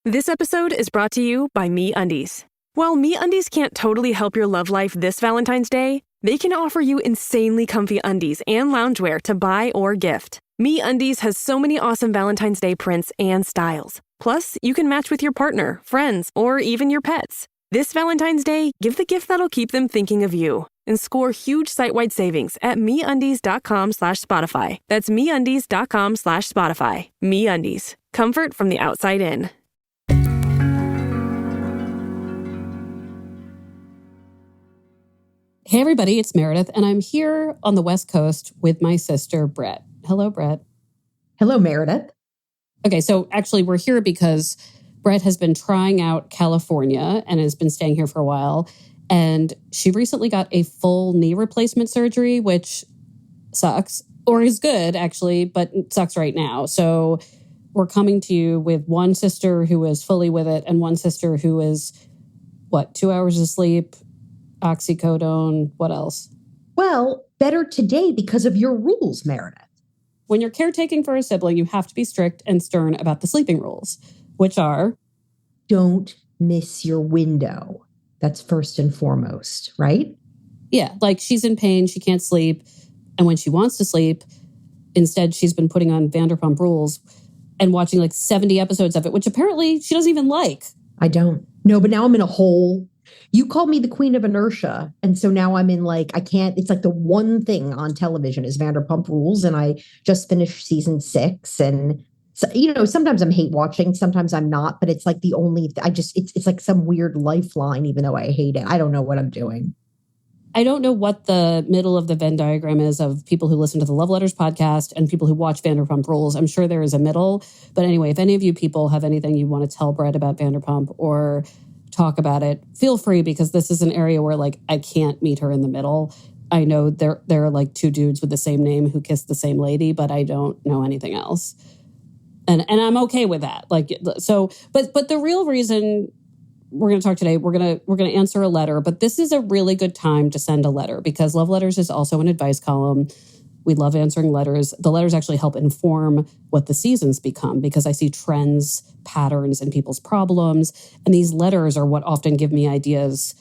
This episode is brought to you by MeUndies. While MeUndies can't totally help your love life this Valentine's Day, they can offer you insanely comfy undies and loungewear to buy or gift. MeUndies has so many awesome Valentine's Day prints and styles. Plus, you can match with your partner, friends, or even your pets. This Valentine's Day, give the gift that'll keep them thinking of you and score huge site-wide savings at MeUndies.com/Spotify. That's MeUndies.com/Spotify. MeUndies. Comfort from the outside in. Hey everybody, it's Meredith, and I'm here on the West Coast with my sister, Brett. Hello, Brett. Hello, Meredith. Okay, so actually we're here because Brett has been trying out California and has been staying here for a while. And she recently got a full knee replacement surgery, which sucks, or is good actually, but sucks right now. So we're coming to you with one sister who is fully with it and one sister who is, 2 hours of sleep, oxycodone, what else? Well, better today because of your rules, Meredith. When you're caretaking for a sibling, you have to be strict and stern about the sleeping rules, which are... Don't miss your window. That's first and foremost, right? Yeah, like she's in pain, she can't sleep. And when she wants to sleep, instead she's been putting on Vanderpump Rules and watching like 70 episodes of it, which apparently she doesn't even like. I don't. No, but now I'm in a hole. You called me the queen of inertia. And so now I'm in I can't, it's like the one thing on television is Vanderpump Rules. And I just finished season 6. And, so, sometimes I'm hate watching, sometimes I'm not, but it's like the only, it's like some weird lifeline, even though I hate it. I don't know what I'm doing. I don't know what the middle of the Venn diagram is of people who listen to the Love Letters podcast and people who watch Vanderpump Rules. I'm sure there is a middle. But anyway, if any of you people have anything you want to tell Brett about Vanderpump or talk about it, feel free, because this is an area where I can't meet her in the middle. I know there are like two dudes with the same name who kissed the same lady, but I don't know anything else. And I'm okay with that. But the real reason we're going to talk today, we're going to answer a letter, but this is a really good time to send a letter because Love Letters is also an advice column. We love answering letters. The letters actually help inform what the seasons become because I see trends, patterns in people's problems. And these letters are what often give me ideas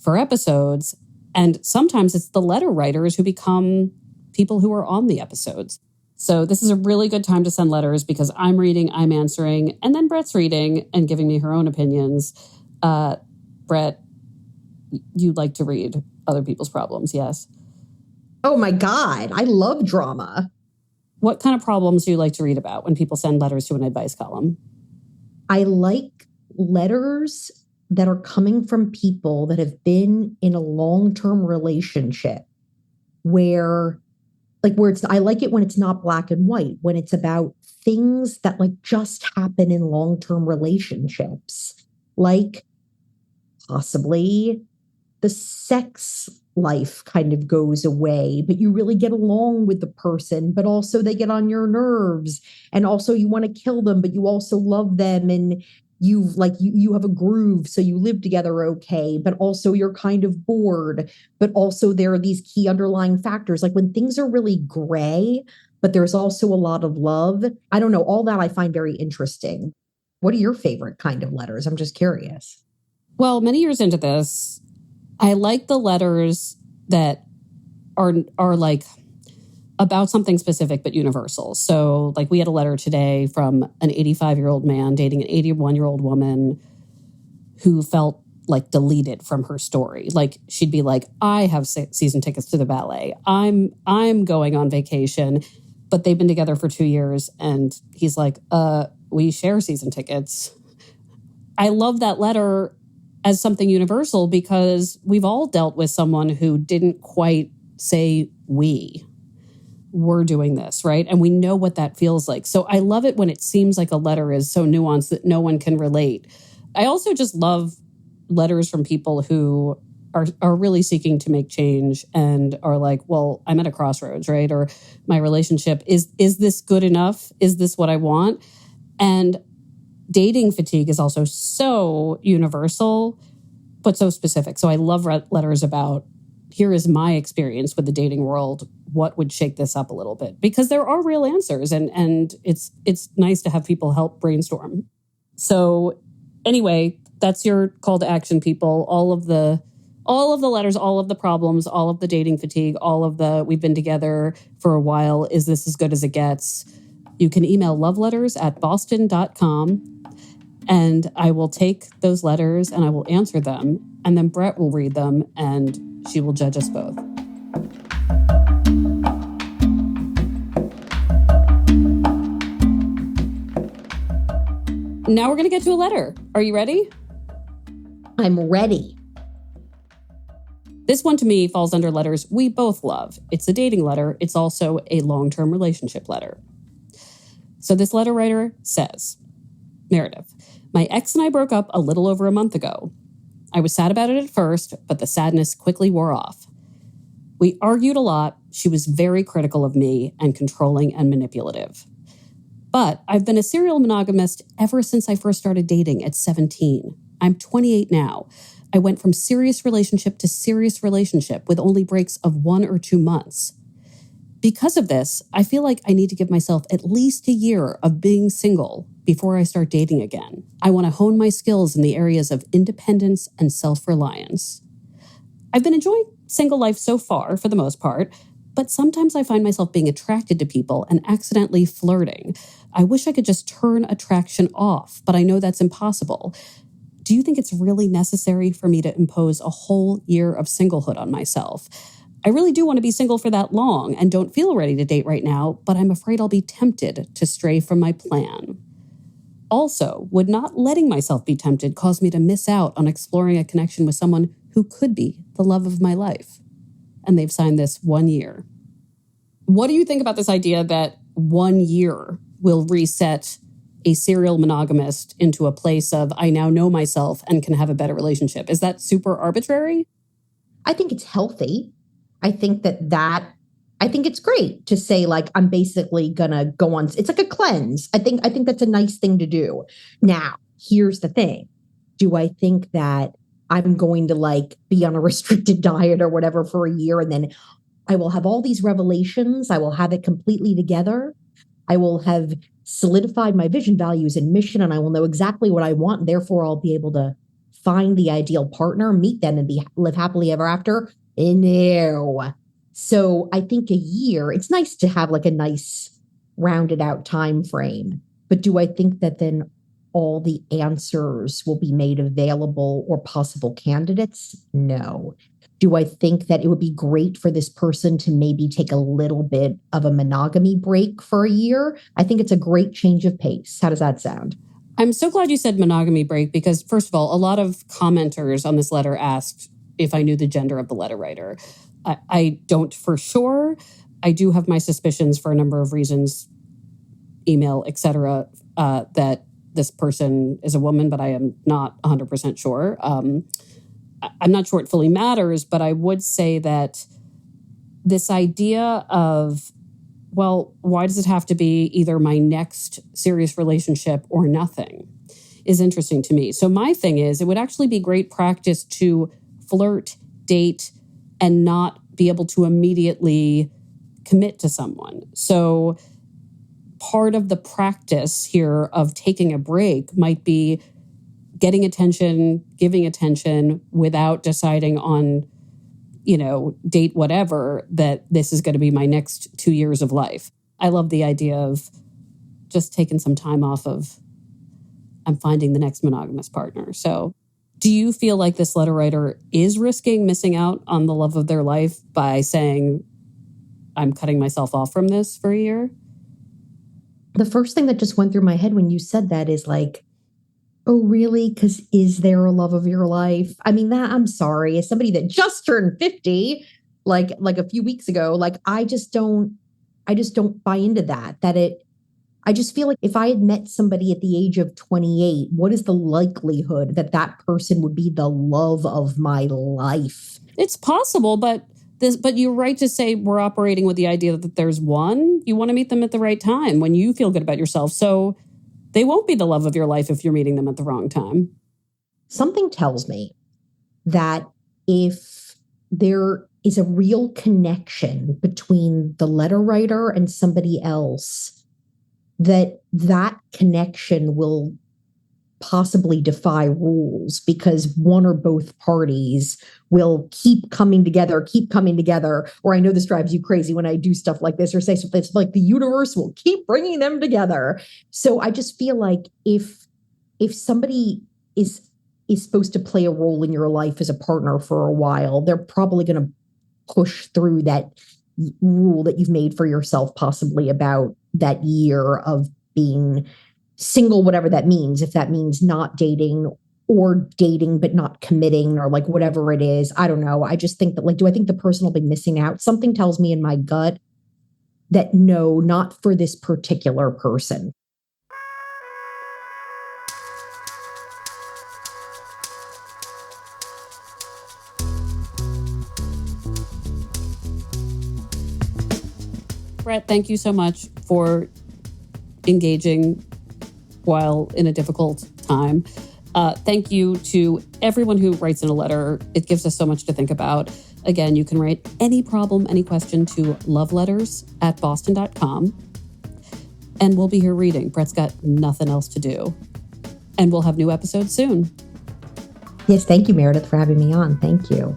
for episodes. And sometimes it's the letter writers who become people who are on the episodes. So this is a really good time to send letters because I'm reading, I'm answering, and then Brett's reading and giving me her own opinions. Brett, you like to read other people's problems, yes? Oh my God, I love drama. What kind of problems do you like to read about when people send letters to an advice column? I like letters that are coming from people that have been in a long-term relationship where I like it when it's not black and white, when it's about things that just happen in long-term relationships, like possibly the sex life kind of goes away, but you really get along with the person, but also they get on your nerves. And also you want to kill them, but you also love them. And you have a groove. So you live together okay, but also you're kind of bored. But also there are these key underlying factors, like when things are really gray, but there's also a lot of love. I don't know. All that I find very interesting. What are your favorite kind of letters? I'm just curious. Well, many years into this, I like the letters that are about something specific but universal. So we had a letter today from an 85-year-old man dating an 81-year-old woman who felt deleted from her story. She'd be like, I have season tickets to the ballet. I'm going on vacation, but they've been together for 2 years. And he's like, we share season tickets. I love that letter as something universal because we've all dealt with someone who didn't quite say we're doing this, right? And we know what that feels like. So I love it when it seems like a letter is so nuanced that no one can relate. I also just love letters from people who are really seeking to make change and are like, well, I'm at a crossroads, right? Or my relationship, is this good enough? Is this what I want? And dating fatigue is also so universal, but so specific. So I love letters about, here is my experience with the dating world. What would shake this up a little bit? Because there are real answers and it's nice to have people help brainstorm. So anyway, that's your call to action, people. All of the letters, all of the problems, all of the dating fatigue, all of the we've been together for a while. Is this as good as it gets? You can email loveletters@boston.com and I will take those letters and I will answer them. And then Brett will read them and she will judge us both. Now we're going to get to a letter. Are you ready? I'm ready. This one to me falls under letters we both love. It's a dating letter. It's also a long-term relationship letter. So this letter writer says, Meredith, my ex and I broke up a little over a month ago. I was sad about it at first, but the sadness quickly wore off. We argued a lot. She was very critical of me and controlling and manipulative. But I've been a serial monogamist ever since I first started dating at 17. I'm 28 now. I went from serious relationship to serious relationship with only breaks of 1 or 2 months. Because of this, I feel like I need to give myself at least a year of being single before I start dating again. I want to hone my skills in the areas of independence and self-reliance. I've been enjoying single life so far, for the most part, but sometimes I find myself being attracted to people and accidentally flirting. I wish I could just turn attraction off, but I know that's impossible. Do you think it's really necessary for me to impose a whole year of singlehood on myself? I really do want to be single for that long and don't feel ready to date right now, but I'm afraid I'll be tempted to stray from my plan. Also, would not letting myself be tempted cause me to miss out on exploring a connection with someone who could be the love of my life? And they've signed this 1 year. What do you think about this idea that 1 year will reset a serial monogamist into a place of, I now know myself and can have a better relationship? Is that super arbitrary? I think it's healthy. I think I think it's great to say, like, I'm basically gonna go on. It's like a cleanse. I think that's a nice thing to do. Now, here's the thing. Do I think that I'm going to like be on a restricted diet or whatever for a year and then I will have all these revelations? I will have it completely together. I will have solidified my vision, values, and mission, and I will know exactly what I want. And therefore, I'll be able to find the ideal partner, meet them, and live happily ever after. No. So I think a year, it's nice to have like a nice rounded out time frame. But do I think that then all the answers will be made available or possible candidates? No. Do I think that it would be great for this person to maybe take a little bit of a monogamy break for a year? I think it's a great change of pace. How does that sound? I'm so glad you said monogamy break because, first of all, a lot of commenters on this letter asked if I knew the gender of the letter writer. I don't for sure. I do have my suspicions for a number of reasons, email, etc., that this person is a woman, but I am not 100% sure. I'm not sure it fully matters, but I would say that this idea of, well, why does it have to be either my next serious relationship or nothing is interesting to me. So my thing is, it would actually be great practice to flirt, date, and not be able to immediately commit to someone. So part of the practice here of taking a break might be getting attention, giving attention without deciding on, date whatever, that this is going to be my next 2 years of life. I love the idea of just taking some time off of, I'm finding the next monogamous partner. So do you feel like this letter writer is risking missing out on the love of their life by saying, I'm cutting myself off from this for a year? The first thing that just went through my head when you said that is like, oh, really? Because is there a love of your life? I mean, I'm sorry. As somebody that just turned 50, like a few weeks ago, like I just don't buy into that. I just feel like if I had met somebody at the age of 28, what is the likelihood that that person would be the love of my life? It's possible, but you're right to say we're operating with the idea that there's one. You want to meet them at the right time when you feel good about yourself. So they won't be the love of your life if you're meeting them at the wrong time. Something tells me that if there is a real connection between the letter writer and somebody else, that connection will possibly defy rules because one or both parties will keep coming together. Or I know this drives you crazy when I do stuff like this or say something, it's like the universe will keep bringing them together. So I just feel like if somebody is supposed to play a role in your life as a partner for a while, they're probably going to push through that rule that you've made for yourself, possibly about that year of being single, whatever that means. If that means not dating or dating but not committing, or like whatever it is, I don't know. I just think that, like, do I think the person will be missing out? Something tells me in my gut that no, not for this particular person. Brett, thank you so much for engaging while in a difficult time. Thank you to everyone who writes in a letter. It gives us so much to think about. Again, you can write any problem, any question to loveletters@boston.com. And we'll be here reading. Brett's got nothing else to do. And we'll have new episodes soon. Yes, thank you, Meredith, for having me on. Thank you.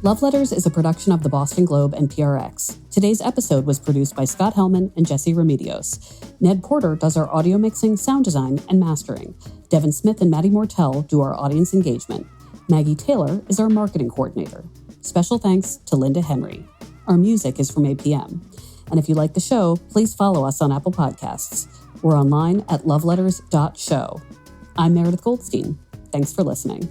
Love Letters is a production of the Boston Globe and PRX. Today's episode was produced by Scott Hellman and Jesse Remedios. Ned Porter does our audio mixing, sound design, and mastering. Devin Smith and Maddie Mortel do our audience engagement. Maggie Taylor is our marketing coordinator. Special thanks to Linda Henry. Our music is from APM. And if you like the show, please follow us on Apple Podcasts. We're online at loveletters.show. I'm Meredith Goldstein. Thanks for listening.